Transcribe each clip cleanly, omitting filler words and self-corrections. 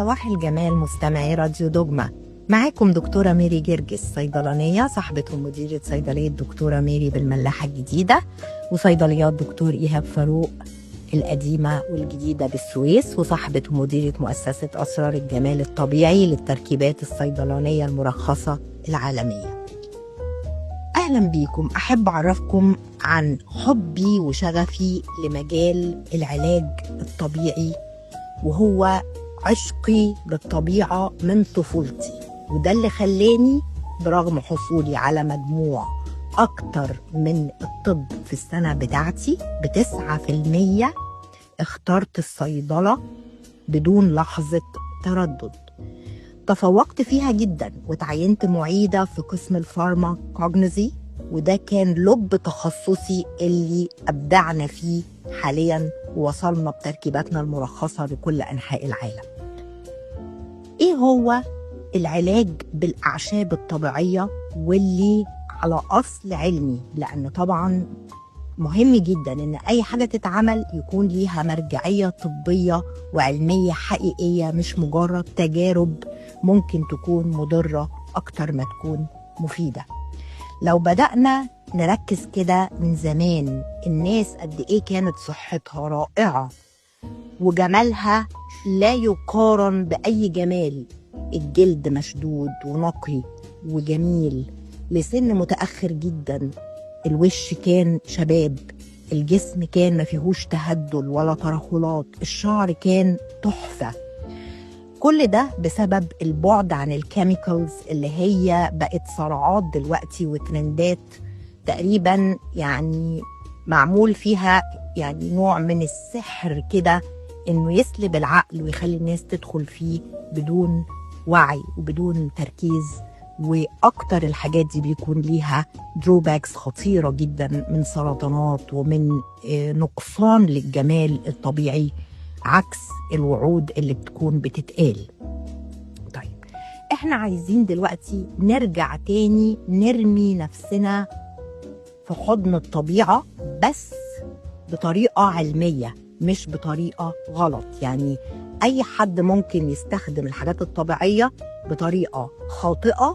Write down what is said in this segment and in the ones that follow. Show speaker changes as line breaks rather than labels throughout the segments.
صباح الجمال مستمعي راديو دوجما. معاكم دكتورة ميري جرجس، صيدلانية صاحبة ومديرة صيدلية دكتورة ميري بالملاحة الجديدة، وصيدليات دكتور إيهاب فاروق القديمة والجديدة بالسويس، وصاحبة ومديرة مؤسسة أسرار الجمال الطبيعي للتركيبات الصيدلانية المرخصة العالمية. أهلا بيكم. أحب أعرفكم عن حبي وشغفي لمجال العلاج الطبيعي، وهو عشقي للطبيعة من طفولتي، وده اللي خلاني برغم حصولي على مجموع أكتر من الطب في السنة بتاعتي ب9% اخترت الصيدلة بدون لحظة تردد. تفوقت فيها جدا وتعينت معيدة في قسم الفارماكوجنوسي، وده كان لب تخصصي اللي أبدعنا فيه حاليا ووصلنا بتركيباتنا المرخصة لكل أنحاء العالم. إيه هو العلاج بالأعشاب الطبيعية واللي على أصل علمي؟ لأن طبعا مهم جدا إن أي حاجة تتعمل يكون ليها مرجعية طبية وعلمية حقيقية، مش مجرد تجارب ممكن تكون مضرة أكتر ما تكون مفيدة. لو بدأنا نركز كده من زمان، الناس قد إيه كانت صحتها رائعة وجمالها لا يقارن بأي جمال. الجلد مشدود ونقي وجميل لسن متأخر جدا، الوش كان شباب، الجسم كان ما فيهوش تهدل ولا ترهلات، الشعر كان تحفة. كل ده بسبب البعد عن الكيميكالز اللي هي بقت صراعات دلوقتي وترندات تقريبا، يعني معمول فيها يعني نوع من السحر كده، انه يسلب العقل ويخلي الناس تدخل فيه بدون وعي وبدون تركيز. واكتر الحاجات دي بيكون ليها دروباكس خطيرة جدا من سرطانات ومن نقصان للجمال الطبيعي، عكس الوعود اللي بتكون بتتقال. طيب احنا عايزين دلوقتي نرجع تاني نرمي نفسنا في حضن الطبيعة، بس بطريقة علمية مش بطريقة غلط. يعني أي حد ممكن يستخدم الحاجات الطبيعية بطريقة خاطئة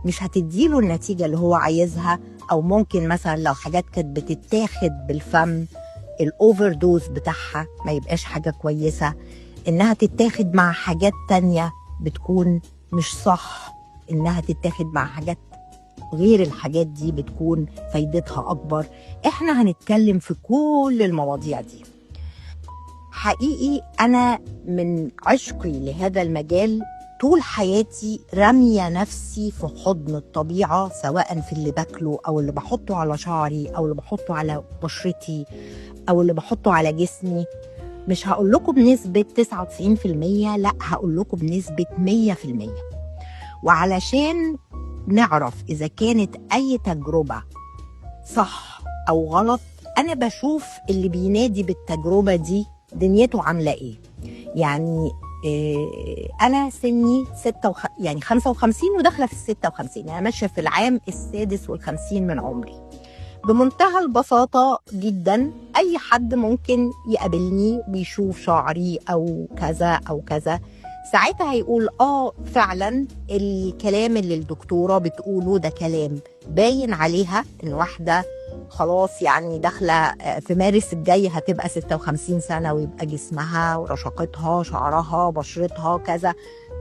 مش هتديله النتيجة اللي هو عايزها، أو ممكن مثلا لو حاجات كانت بتتاخد بالفم الأوفر دوز بتاعها ما يبقاش حاجة كويسة، إنها تتاخد مع حاجات تانية بتكون مش صح، إنها تتاخد مع حاجات غير الحاجات دي بتكون فايدتها أكبر. إحنا هنتكلم في كل المواضيع دي. حقيقي أنا من عشقي لهذا المجال طول حياتي رمية نفسي في حضن الطبيعة، سواء في اللي باكله أو اللي بحطه على شعري أو اللي بحطه على بشرتي أو اللي بحطه على جسمي. مش هقول لكم بنسبة 99%، لا هقول لكم بنسبة 100%. وعلشان نعرف إذا كانت أي تجربة صح أو غلط، أنا بشوف اللي بينادي بالتجربة دي دنيته عاملة إيه. يعني أنا سني 55 وداخلة في 56، يعني ماشية في العام السادس والخمسين من عمري. بمنتهى البساطة جدا أي حد ممكن يقابلني بيشوف شعري أو كذا أو كذا، ساعتها هيقول فعلا الكلام اللي الدكتورة بتقوله ده كلام باين عليها إن واحدة خلاص يعني داخلة في مارس الجاي هتبقى 56 سنة ويبقى جسمها ورشاقتها شعرها بشرتها كذا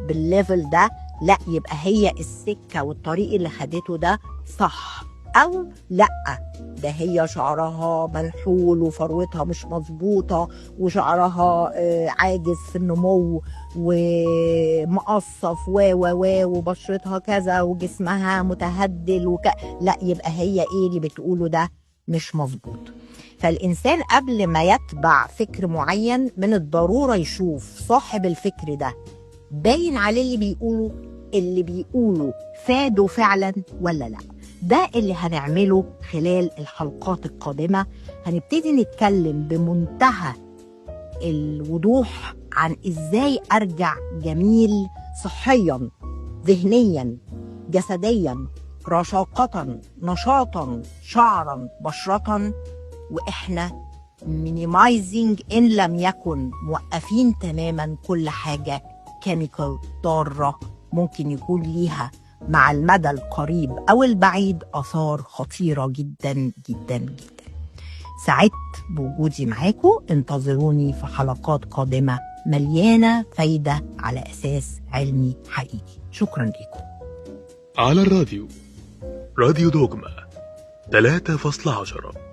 بالليفل ده، لا يبقى هي السكة والطريق اللي خدته ده صح. أو لا، ده هي شعرها منحول وفروتها مش مظبوطة وشعرها عاجز في النمو ومقصف وبشرتها كذا وجسمها متهدل لا يبقى هي ايه اللي بتقوله ده مش مظبوط. فالإنسان قبل ما يتبع فكر معين من الضرورة يشوف صاحب الفكر ده باين عليه اللي بيقوله فاده فعلا ولا لا. ده اللي هنعمله خلال الحلقات القادمة. هنبتدي نتكلم بمنتهى الوضوح عن إزاي أرجع جميل صحيا، ذهنيا، جسديا، رشاقة، نشاطا، شعرا، بشرة، وإحنا minimizing إن لم يكن موقفين تماما كل حاجة كيميكال ضارة ممكن يكون ليها مع المدى القريب أو البعيد آثار خطيرة جدا جدا جدا. سعدت بوجودي معاكم، انتظروني في حلقات قادمة مليانة فايدة على أساس علمي حقيقي. شكرا لكم.
على الراديو، راديو دوجما 3.10.